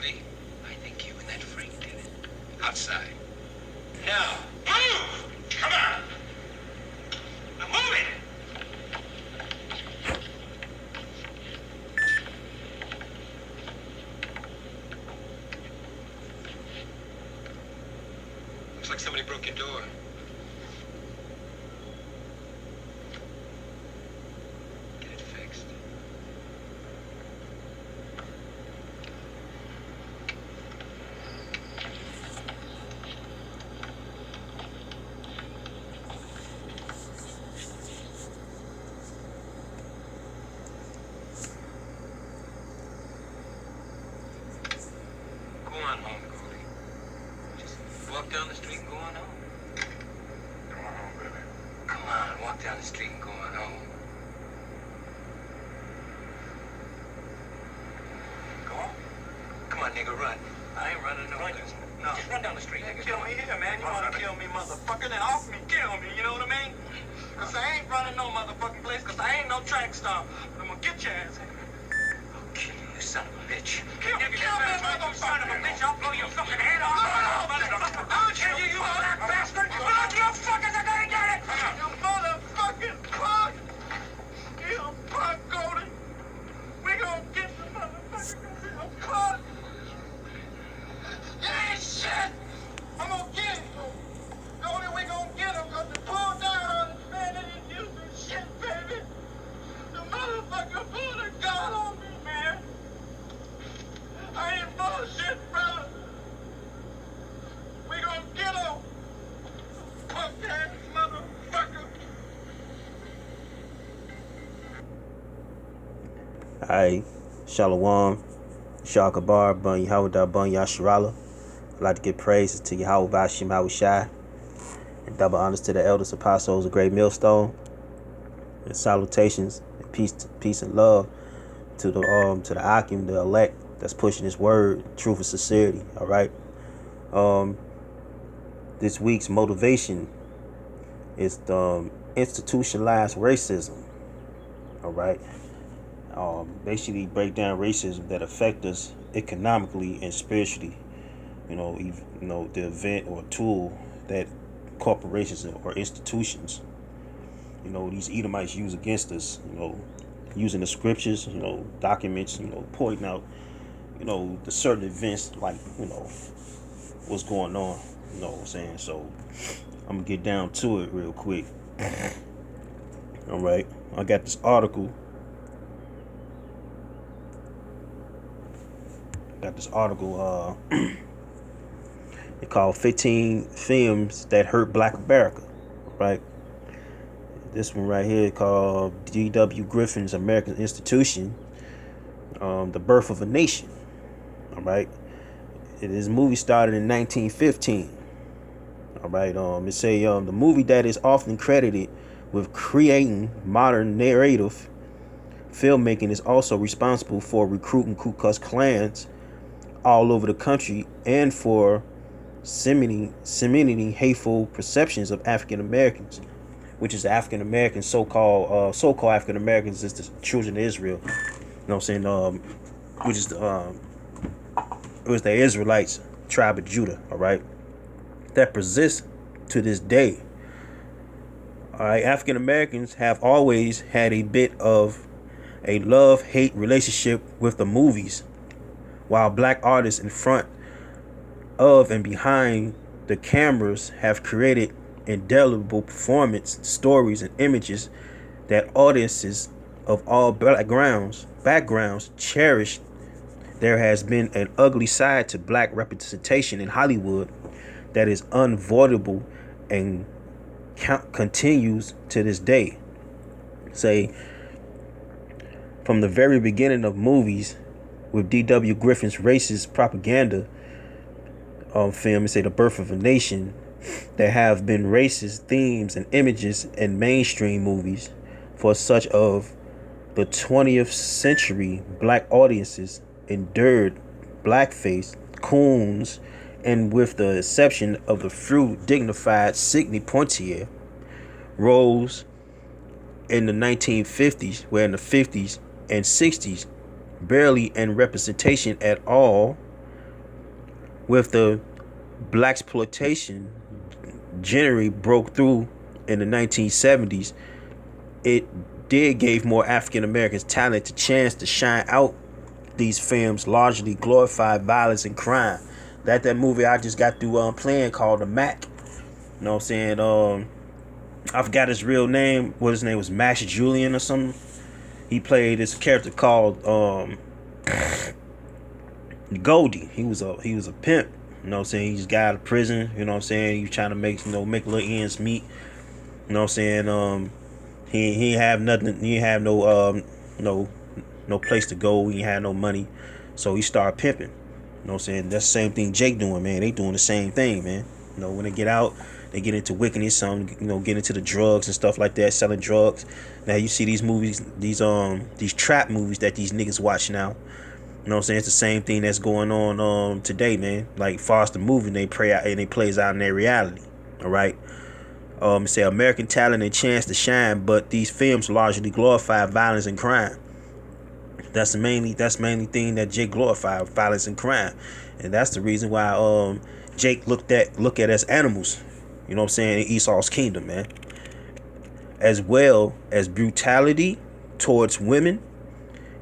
Goldie. I think you and that freak did it. Outside. Now, move! Come on! Now move it! Looks like somebody broke your door. Get it fixed. Go on home, Goldie. Just walk down the street and go on home. Come on home, baby. Come on, walk down the street and go on home. Go on. Come on, nigga, run. I ain't running no place. No. Just run down the street. Nigga, kill me here, man. You wanna kill me, motherfucker? Then off me, kill me, you know what I mean? Cause I ain't running no motherfucking place, cause I ain't no track star. But I'm gonna get your ass. I'll kill you, son of a bitch. Kill me, motherfucker, son of a bitch. I'll blow your fucking head off. I'll kill you, you black bastard. Blow you fuckers, I gotta get it. You motherfucking punk. You punk, Goldie. We gonna get the motherfucker. You punk. You ain't shit. I'm gonna get him. Goldie, we gonna get him, cause the pull down on this man ain't using shit, baby. The motherfucker pulled a gun on me, man. I ain't bullshit, brother. We gonna get him. Punk ass motherfucker. Alright, Shalom, Shakabar, Bun Yahweh, Bun Yasharala. I'd like to give praises to Yahweh Bashim Shai, and double honors to the elders, apostles, a great millstone, and salutations and peace and love to the Akim, the elect that's pushing his word, truth and sincerity. All right. This week's motivation is the institutionalized racism. All right. Basically break down racism that affect us economically and spiritually. The event or tool that corporations or institutions, these Edomites use against us, using the scriptures, documents, pointing out, the certain events like, what's going on, you know what I'm saying? So I'm gonna get down to it real quick. All right. I got this article. They called 15 Films That Hurt Black America, right? This one right here called D.W. Griffith's American Institution, The Birth of a Nation, all right? This movie started in 1915, all right? It say the movie that is often credited with creating modern narrative filmmaking is also responsible for recruiting Ku Klux Klans all over the country and for cementing hateful perceptions of African Americans, which is African Americans, so-called African Americans, is the children of Israel. You know what I'm saying? Which is it was the Israelites, tribe of Judah. All right, that persists to this day. All right, African Americans have always had a bit of a love-hate relationship with the movies, while black artists in front of and behind the cameras have created indelible performance stories and images that audiences of all backgrounds cherish. There has been an ugly side to black representation in Hollywood that is unavoidable and continues to this day. Say, from the very beginning of movies with D.W. Griffith's racist propaganda film, say The Birth of a Nation, there have been racist themes and images in mainstream movies for such of the 20th century. Black audiences endured blackface, coons, and with the exception of the few dignified Sidney Poitier roles in the 1950s, where in the 50s and 60s barely any representation at all with the blaxploitation generally broke through in the 1970s, it did give more African Americans talent the chance to shine out. These films largely glorified violence and crime. That movie I just got through playing called The Mac. You know what I'm saying? I forgot his real name. What his name was, Max Julian or something. He played this character called Goldie. He was a pimp. You know what I'm saying? He just got out of prison. You know what I'm saying? He was trying to make little ends meet. You know what I'm saying? He ain't have nothing. He ain't have no place to go. He ain't had no money, so he started pimping. You know what I'm saying? That's the same thing Jake doing, man. They doing the same thing, man. You know, when they get out, they get into wickedness, get into the drugs and stuff like that, selling drugs. Now you see these movies, these trap movies that these niggas watch now. You know what I'm saying? It's the same thing that's going on today, man. Like far as the movie, they play out and they plays out in their reality. All right. Say American talent and chance to shine, but these films largely glorify violence and crime. That's the mainly thing that Jake glorified, violence and crime, and that's the reason why Jake look at as animals. You know what I'm saying? In Esau's kingdom, man. As well as brutality towards women.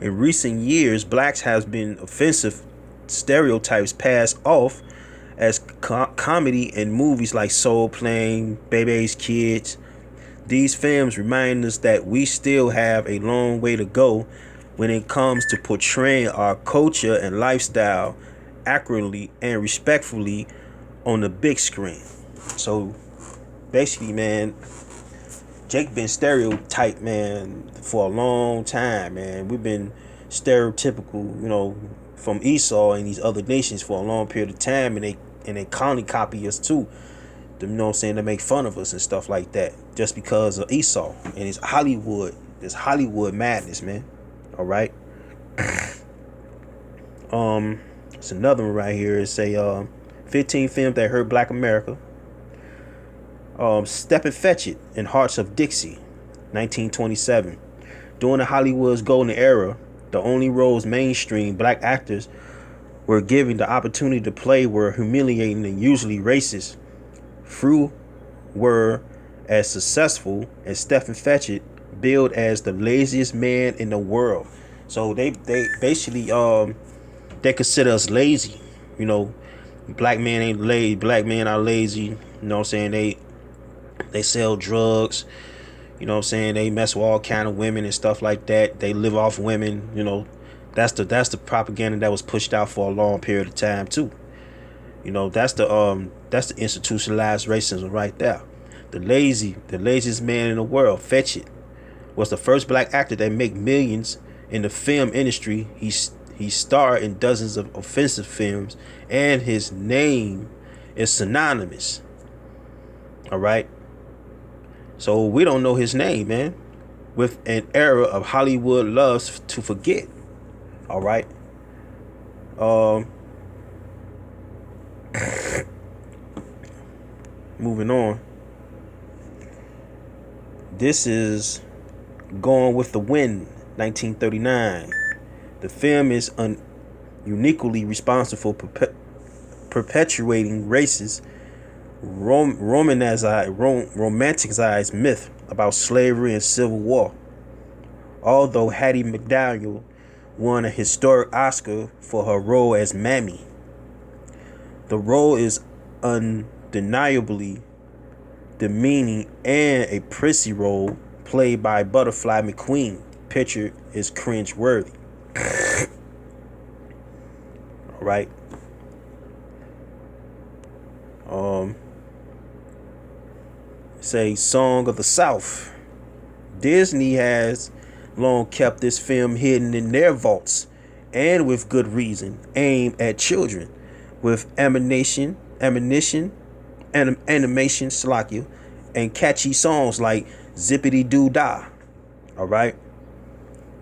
In recent years, blacks has been offensive stereotypes passed off as comedy in movies like Soul Plane, Baby's Kids. These films remind us that we still have a long way to go when it comes to portraying our culture and lifestyle accurately and respectfully on the big screen. So basically, man, Jake been stereotyped, man, for a long time, man. We've been stereotypical, from Esau and these other nations for a long period of time, and they constantly copy us too. You know what I'm saying? To make fun of us and stuff like that, just because of Esau and his Hollywood, this Hollywood madness, man. All right. It's another one right here. It's a 15 films that hurt Black America. Stefan Fetchit in Hearts of Dixie, 1927. During the Hollywood's golden era, the only roles mainstream black actors were given the opportunity to play were humiliating and usually racist. Few were as successful as Stefan Fetchit, billed as the laziest man in the world. So they basically they consider us lazy. Black men ain't lazy. Black men are lazy. You know what I'm saying? They sell drugs. You know what I'm saying? They mess with all kind of women and stuff like that. They live off women. That's the propaganda that was pushed out for a long period of time too. That's the institutionalized racism right there. The laziest man in the world, Fetchit, was the first black actor that made millions in the film industry. He starred in dozens of offensive films, and his name is synonymous. All right. So we don't know his name, man, with an era of Hollywood loves to forget. All right. Moving on. This is Gone with the Wind, 1939. The film is uniquely responsible for perpetuating racist, romanticized myth about slavery and civil war. Although Hattie McDaniel won a historic Oscar for her role as Mammy, the role is undeniably demeaning and a prissy role played by Butterfly McQueen. Picture is cringe-worthy. All right. Say Song of the South. Disney has long kept this film hidden in their vaults, and with good reason, aimed at children with animation, Slovakia, and catchy songs like Zippity Doo Dah. All right.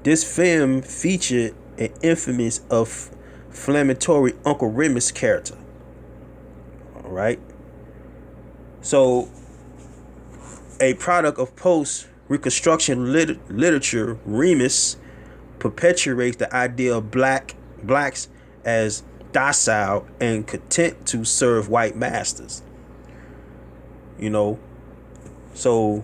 This film featured an infamous inflammatory Uncle Remus character. All right. So, a product of post-Reconstruction literature, Remus perpetuates the idea of blacks as docile, and content to serve white masters. You know, so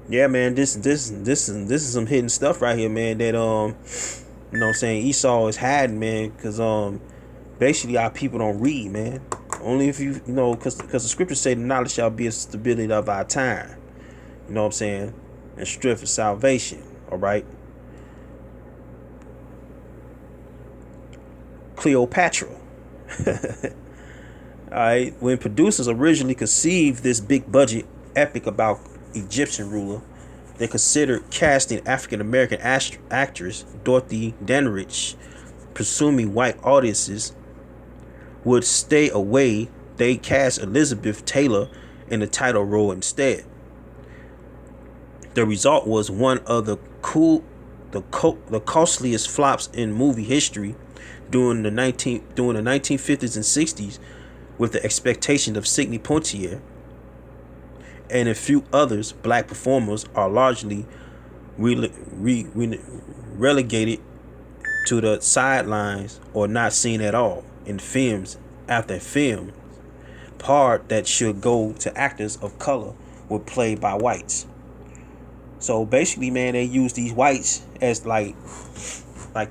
yeah, man, this is some hidden stuff right here, man. That you know what I'm saying, Esau is hiding, man, because basically our people don't read, man. Only if you know, because the scriptures say the knowledge shall be a stability of our time. You know what I'm saying, and strength of salvation. All right. Cleopatra. Alright, when producers originally conceived this big budget epic about Egyptian ruler, they considered casting African American actress Dorothy Dandridge, presuming white audiences would stay away. They cast Elizabeth Taylor in the title role instead. The result was one of the costliest flops in movie history during the 1950s and 60s, with the expectation of Sidney Poitier and a few others. Black performers are largely relegated to the sidelines or not seen at all in films after film. Part that should go to actors of color were played by whites. So basically, man, they use these whites as like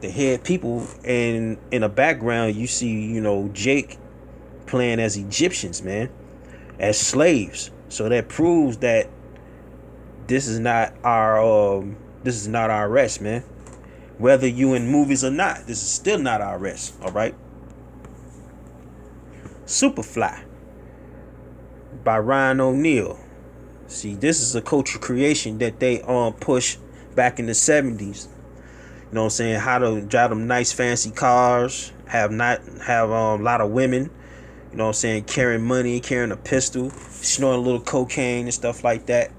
the head people, and in the background you see, you know, Jake playing as Egyptians, man, as slaves. So that proves that this is not our rest, man. Whether you in movies or not, this is still not our rest. All right. Superfly by Ryan O'Neal. See, this is a cultural creation that they push back in the 70s. You know what I'm saying? How to drive them nice fancy cars, have a lot of women. You know what I'm saying? Carrying money, carrying a pistol, snorting a little cocaine and stuff like that.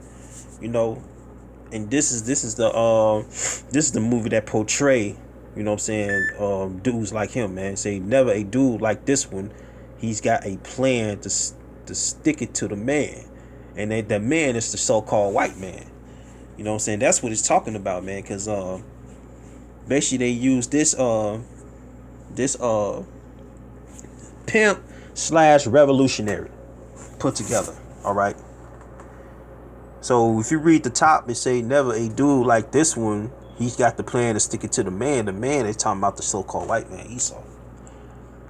You know, and this is the movie that portray, you know what I'm saying, dudes like him, man. Say never a dude like this one. He's got a plan to stick it to the man, and that man is the so-called white man. You know what I'm saying? That's what it's talking about, man. Because basically they use this pimp / revolutionary put together. All right. So if you read the top, it say never a dude like this one. He's got the plan to stick it to the man. The man is talking about the so-called white man, Esau. You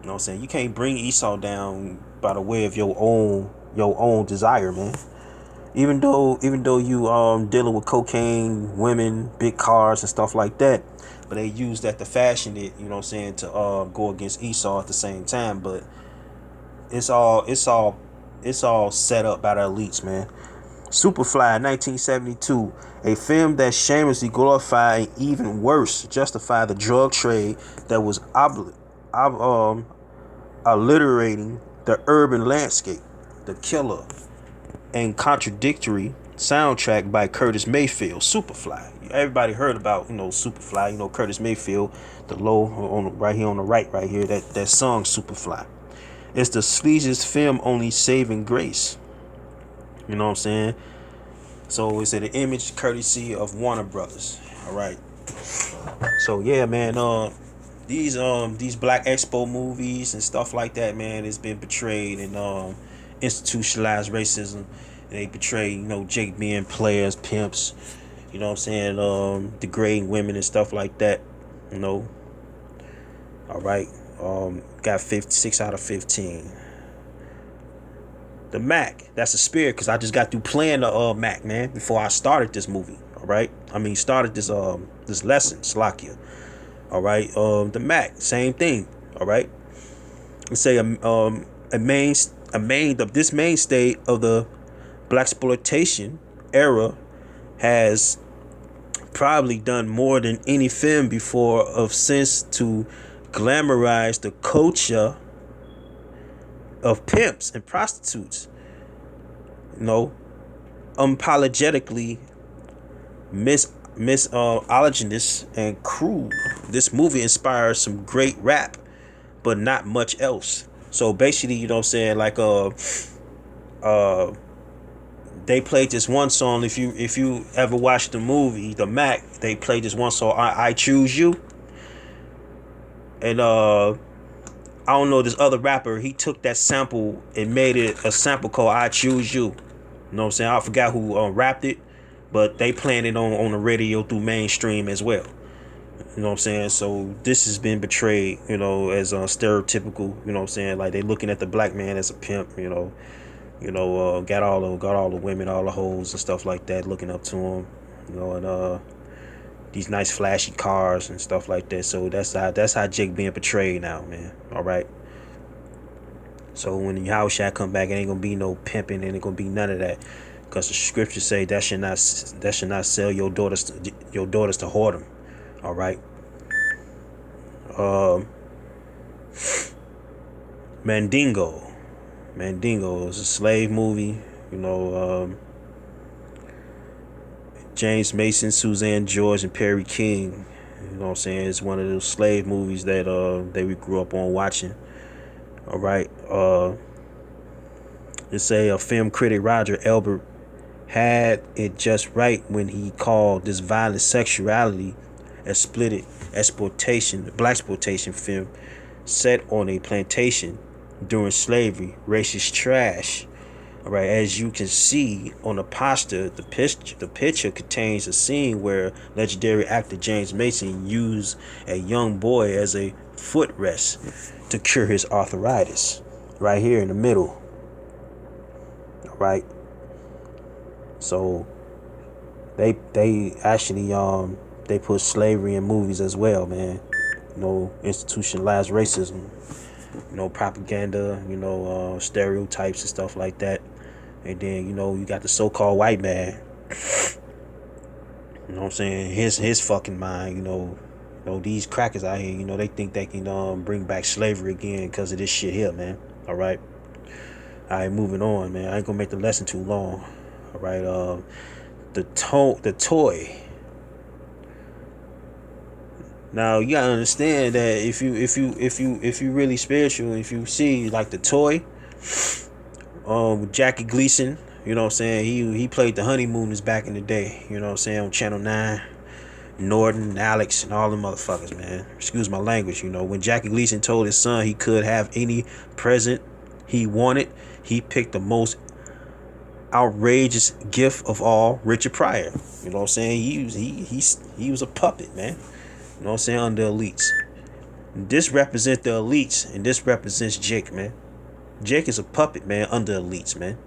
know what I'm saying? You can't bring Esau down by the way of your own desire, man. Even though you dealing with cocaine, women, big cars and stuff like that, but they use that to fashion it, you know what I'm saying, to go against Esau at the same time. But it's all set up by the elites, man. Superfly, 1972, a film that shamelessly glorified and even worse justified the drug trade that was alliterating the urban landscape. The killer and contradictory soundtrack by Curtis Mayfield. Superfly. Everybody heard about, Superfly. Curtis Mayfield, the low on right here on the right here. That song Superfly. It's the sleaziest film, only saving grace. You know what I'm saying? So it's an image courtesy of Warner Brothers. All right. So yeah, man. These Black Expo movies and stuff like that, man, it's been portrayed in institutionalized racism. They portray, Jake being players, pimps. You know what I'm saying? Degrading women and stuff like that. All right. Got 56 out of 15. The Mac, that's a spirit, because I just got through playing the Mac, man, before I started this movie. All right, started this lesson, Slakia. All right, the Mac, same thing. All right, let's say this mainstay of the blaxploitation era has probably done more than any film before of since to glamorize the culture of pimps and prostitutes. Unapologetically misogynist and cruel. This movie inspires some great rap, but not much else. So basically, you know what I'm saying, like they played this one song. If you ever watched the movie The Mac, they played this one song, I Choose You. And I don't know, this other rapper, he took that sample and made it a sample called I Choose You. You know what I'm saying? I forgot who rapped it, but they playing it on the radio through mainstream as well. You know what I'm saying? So this has been portrayed, as stereotypical, you know what I'm saying? Like they looking at the black man as a pimp, got all the women, all the hoes and stuff like that looking up to him, and these nice flashy cars and stuff like that. So that's how Jake being portrayed now, man. All right. So when the house shot come back, it ain't gonna be no pimping, and ain't gonna be none of that, because the scriptures say that should not sell your daughters to whoredom. All right. Mandingo is a slave movie. James Mason, Suzanne George, and Perry King. You know what I'm saying? It's one of those slave movies that we grew up on watching. All right. It's a film critic, Roger Ebert, had it just right when he called this violent sexuality exploitation, black exploitation film set on a plantation during slavery racist trash. All right, as you can see on the poster, the picture contains a scene where legendary actor James Mason used a young boy as a footrest to cure his arthritis. Right here in the middle. All right. So they actually they put slavery in movies as well, man. Institutionalized racism, propaganda, stereotypes and stuff like that. And then, you got the so-called white man. You know what I'm saying? His fucking mind, these crackers out here, they think they can bring back slavery again because of this shit here, man. All right. All right, moving on, man. I ain't gonna make the lesson too long. All right. The toy. Now you gotta understand that if you really spiritual, if you see like the toy, Jackie Gleason, you know what I'm saying, he played the Honeymooners back in the day, you know what I'm saying, on Channel 9, Norton, Alex, and all them motherfuckers, man. Excuse my language, when Jackie Gleason told his son he could have any present he wanted, he picked the most outrageous gift of all, Richard Pryor. You know what I'm saying? He was a puppet, man. You know what I'm saying? Under elites. This represents the elites, and this represents Jake, man. Jake is a puppet, man, under elites, man.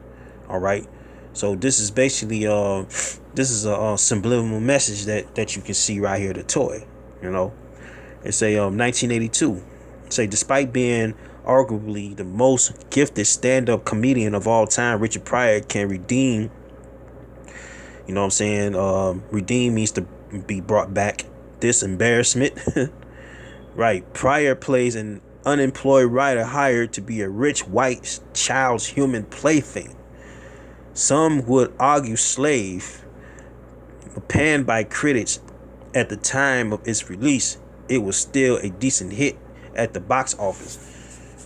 All right. So this is basically this is a subliminal message that you can see right here, the toy. It's a 1982. Say despite being arguably the most gifted stand-up comedian of all time, Richard Pryor can redeem. You know what I'm saying? Redeem means to be brought back. This embarrassment. Right. Pryor plays an unemployed writer hired to be a rich white child's human plaything. Some would argue slave. Panned by critics at the time of its release, it was still a decent hit at the box office.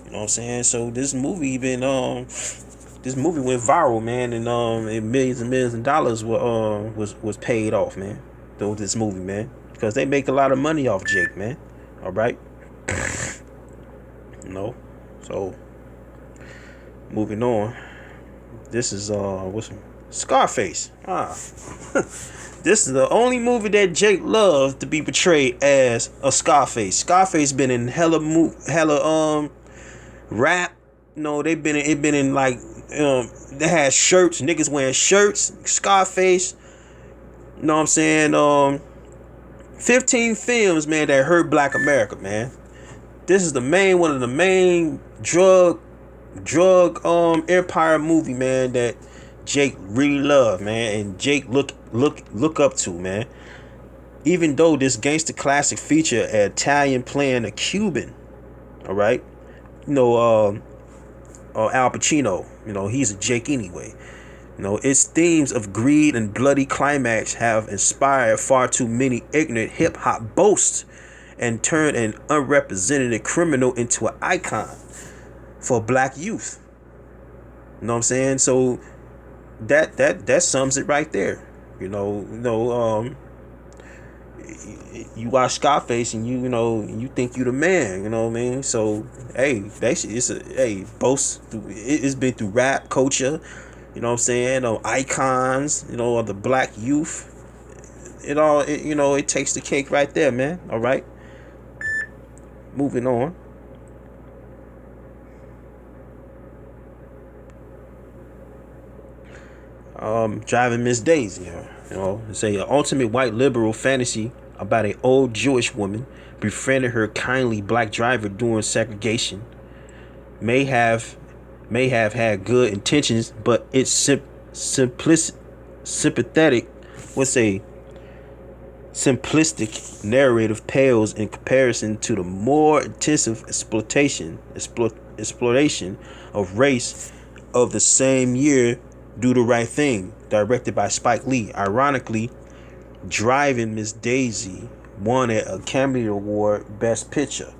You know what I'm saying? So this movie went viral, man, and millions and millions of dollars was paid off, man. Though this movie, man. Because they make a lot of money off Jake, man. All right. So moving on. This is what's Scarface. This is the only movie that Jake loved to be portrayed as a Scarface. Scarface been in hella rap. It been in like they had shirts, niggas wearing shirts. Scarface. You know what I'm saying? 15 films, man, that hurt Black America, man. This is one of the main drug empire movie, man, that Jake really loved, man, and Jake look up to, man. Even though this gangster classic feature an Italian playing a Cuban, all right, Al Pacino, he's a Jake anyway. Its themes of greed and bloody climax have inspired far too many ignorant hip-hop boasts and turned an unrepresented criminal into an icon for black youth. You know what I'm saying? So that sums it right there. you watch Scarface and you know you think you the man, you know what I mean? So hey, that shit, both it's been through rap culture, you know what I'm saying? Icons, you know, of the black youth. It takes the cake right there, man. All right, moving on. Driving Miss Daisy, you know, it's an ultimate white liberal fantasy about an old Jewish woman befriending her kindly black driver during segregation. May have had good intentions, but its sympathetic, what's a simplistic narrative pales in comparison to the more intensive exploitation of race of the same year. Do the Right Thing, directed by Spike Lee. Ironically, Driving Miss Daisy won an Academy Award Best Picture.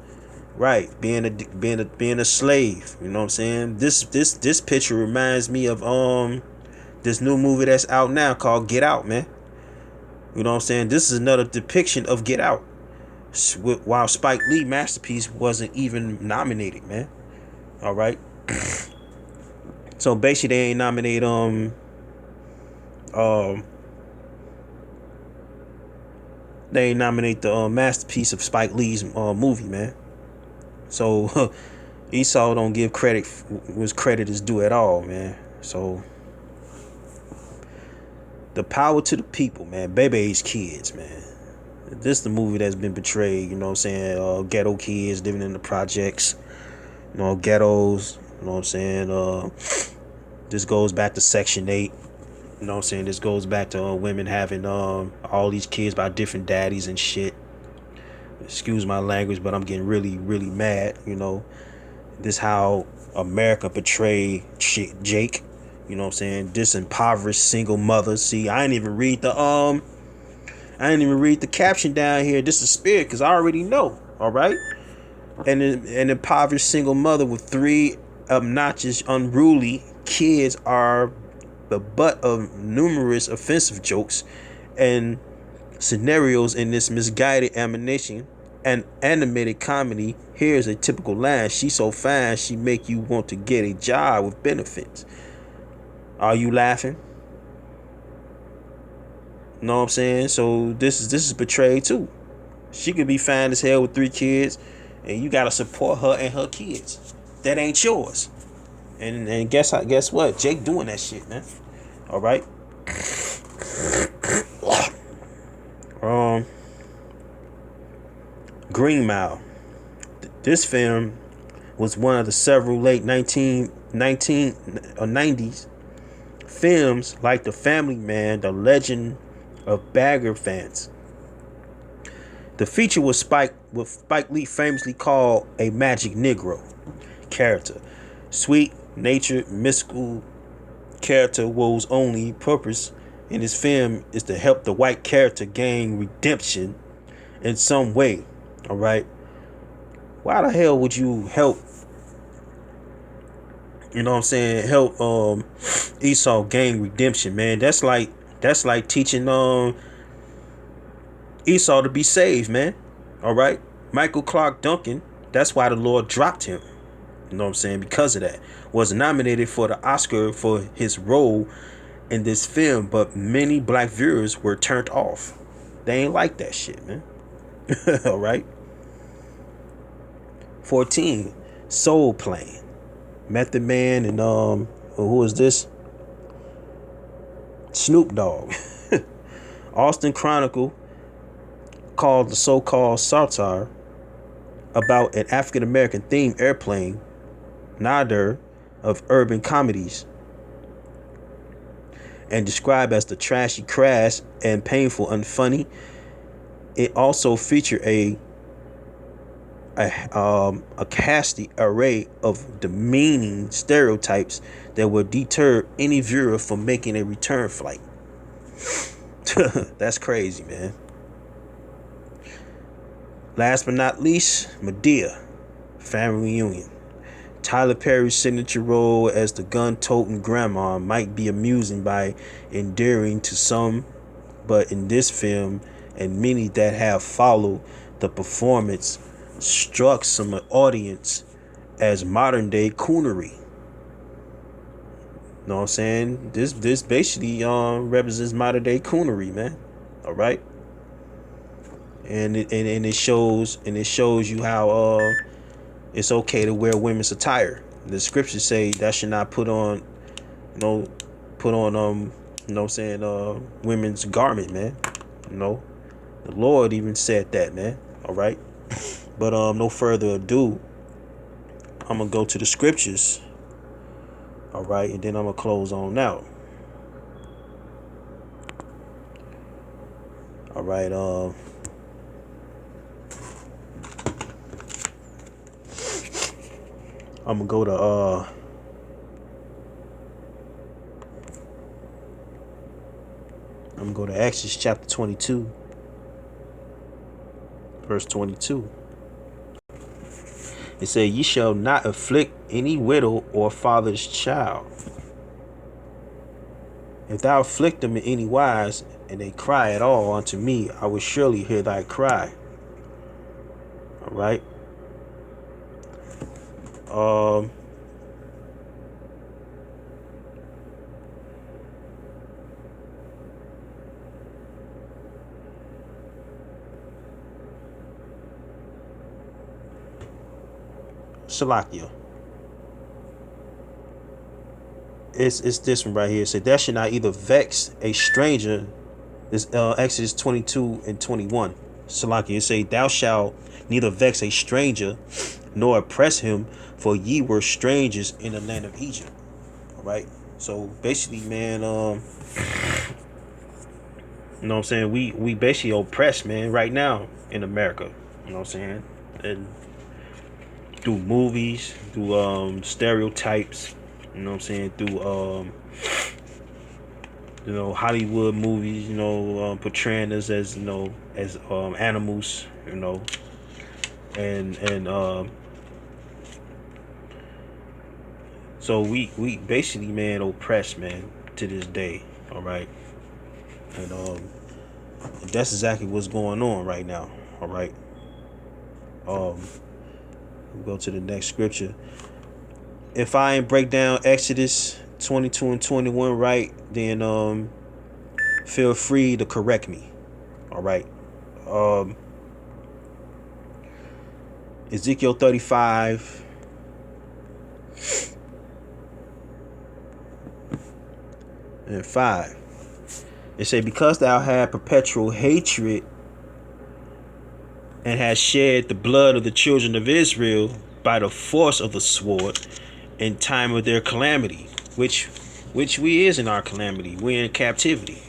Right, being a slave. You know what I'm saying? This picture reminds me of this new movie that's out now called Get Out, man. You know what I'm saying? This is another depiction of Get Out. While Spike Lee masterpiece wasn't even nominated, man. All right. So basically, they ain't nominate the masterpiece of Spike Lee's movie, man. So Esau don't give credit was credit is due at all, man. So the power to the people, man. Baby's kids, man. This is the movie that's been portrayed, you know what I'm saying? Ghetto kids living in the projects, you know, ghettos, you know what I'm saying? This goes back to Section 8. You know what I'm saying? This goes back to women having all these kids by different daddies and shit. Excuse my language, but I'm getting really, really mad, you know. This how America portrayed Jake. You know what I'm saying? This impoverished single mother. See, I didn't even read the caption down here. This is spirit, because I already know. Alright? And an impoverished single mother with 3 obnoxious, unruly kids are the butt of numerous offensive jokes and scenarios in this misguided animation and animated comedy. Here's a typical line: "She's so fine, she make you want to get a job with benefits." Are you laughing? Know what I'm saying? So this is portrayed too. She could be fine as hell with 3 kids, and you gotta support her and her kids. That ain't yours. And guess what? Jake doing that shit, man. All right. Green Mile. This film was one of the several late 1990s films like The Family Man, The Legend of Bagger Vance. The feature was Spike Lee famously called a magic Negro character. Sweet natured, mystical character whose only purpose in his film is to help the white character gain redemption in some way. All right. Why the hell would you help? You know what I'm saying? Help Esau gain redemption, man. That's like teaching Esau to be saved, man. All right. Michael Clark Duncan. That's why the Lord dropped him. You know what I'm saying? Because of that, was nominated for the Oscar for his role in this film, but many black viewers were turned off. They ain't like that shit, man. All right. 14, Soul Plane. Method Man and who is this? Snoop Dogg. Austin Chronicle called the so-called Saltar, about an African American themed airplane, nadir of urban comedies, and described as the trashy crash and painful unfunny. It also featured a casty array of demeaning stereotypes that would deter any viewer from making a return flight. That's crazy, man. Last but not least, Medea, family reunion. Tyler Perry's signature role as the gun-toting grandma might be amusing by endearing to some, but in this film, and many that have followed the performance struck some audience as modern day coonery. Know what I'm saying? This basically represents modern day coonery, man. All right. And it shows you how it's okay to wear women's attire. The scriptures say that should not put on you know what I'm saying, women's garment, man. You know, the Lord even said that, man. All right. But no further ado, I'm gonna go to the scriptures. All right, and then I'm gonna close on out. All right, I'm gonna go to Exodus chapter 22, verse 22. It says, "Ye shall not afflict any widow or father's child. If thou afflict them in any wise, and they cry at all unto me, I will surely hear thy cry." All right. Shalakia. It's this one right here. It said, "That should not either vex a stranger." This Exodus 22 and 21. Shalakia. It say, "Thou shalt neither vex a stranger nor oppress him, for ye were strangers in the land of Egypt." All right. So basically, man, you know what I'm saying? We basically oppressed, man, right now in America. You know what I'm saying? And through movies, through stereotypes, you know what I'm saying, through Hollywood movies, portraying us as as animals, and so we basically, man, oppressed, man, to this day. All right. And that's exactly what's going on right now. All right. We'll go to the next scripture. If I ain't break down Exodus 22 and 21 right, then feel free to correct me. All right. Ezekiel 35 and 5. It say, "Because thou had perpetual hatred and has shed the blood of the children of Israel by the force of the sword in time of their calamity," which we is in our calamity. We're in captivity.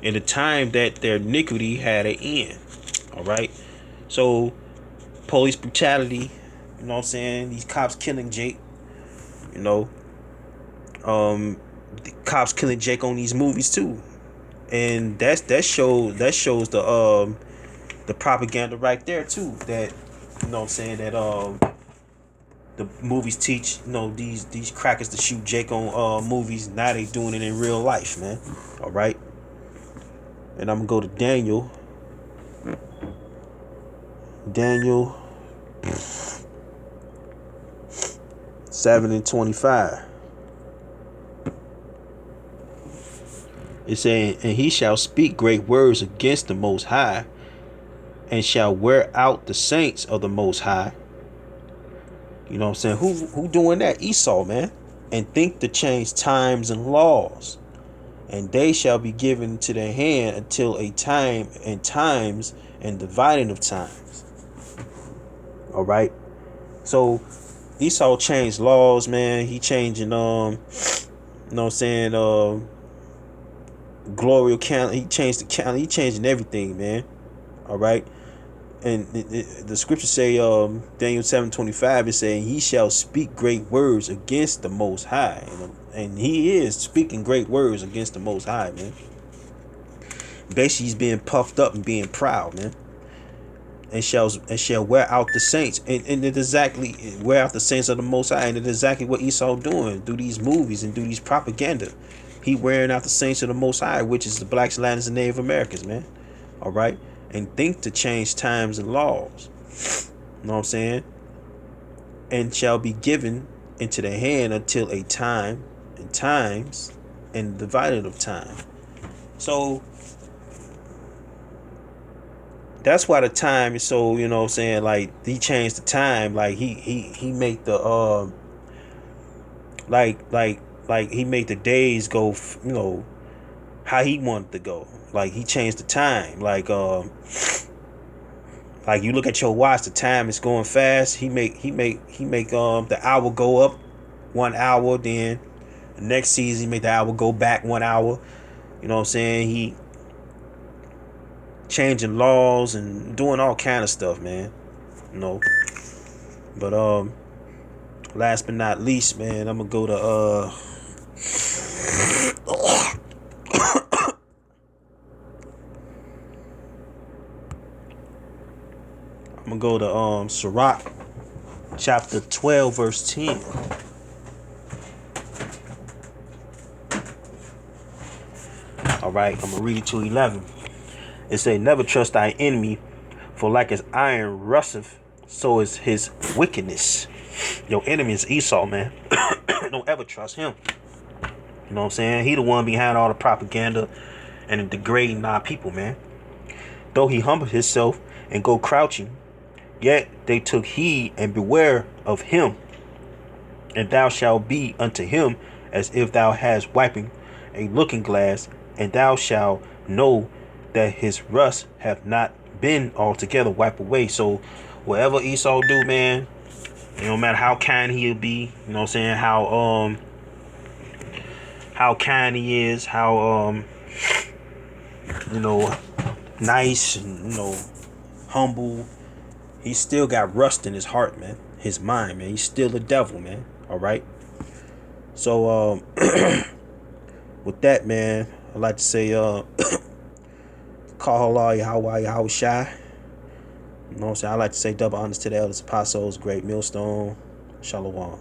In the time that their iniquity had an end. All right. So police brutality, you know what I'm saying? These cops killing Jake, the cops killing Jake on these movies too. And that shows the propaganda right there too, that you know what I'm saying, that the movies teach these crackers to shoot Jake on movies. Now they doing it in real life, man. All right. And I'm gonna go to Daniel 7 and 25. It's saying, "And he shall speak great words against the Most High, and shall wear out the saints of the Most High." You know what I'm saying? Who doing that? Esau, man. "And think to change times and laws, and they shall be given to their hand until a time and times and dividing of times." All right. So Esau changed laws, man. He changing glorial count. He changed the count. He changing everything, man. All right. And the scriptures say, Daniel 7:25, is saying, "He shall speak great words against the Most High," and he is speaking great words against the Most High, man. Basically, he's being puffed up and being proud, man. And shall wear out the saints, and it exactly wear out the saints of the Most High, and it's exactly what Esau doing through these movies and through these propaganda. He wearing out the saints of the Most High, which is the blacks, Latins, and Native Americans, man. All right. And think to change times and laws. You know what I'm saying? And shall be given into the hand until a time and times and divided of time. So that's why the time is so, you know what I'm saying, like he changed the time, like he make the like he made the days go, you know, how he wanted to go. Like he changed the time. Like you look at your watch, the time is going fast. He make the hour go up 1 hour, then the next season he make the hour go back 1 hour. You know what I'm saying? He changing laws and doing all kind of stuff, man. You know. But last but not least, man, I'm gonna go to Ciroc chapter 12 verse 10. All right, I'm gonna read it to 11. It say, never trust thy enemy, for like as iron rusteth, so is his wickedness. Your enemy is Esau, man. Don't ever trust him. You know what I'm saying? He the one behind all the propaganda and the degrading our people, man. Though he humbled himself and go crouching, yet they took heed and beware of him. And thou shalt be unto him as if thou hadst wiping a looking glass, and thou shalt know that his rust have not been altogether wiped away. So whatever Esau do, man, it don't matter how kind he'll be, you know what I'm saying, how kind he is, how you know, nice and, you know, humble, he still got rust in his heart, man, his mind, man. He's still a devil, man. All right. So with that, man, I'd like to say call Allah Yahweh Shai. You know what I'm saying? I like to say double honors to the elders, apostles, great millstone. Shalom.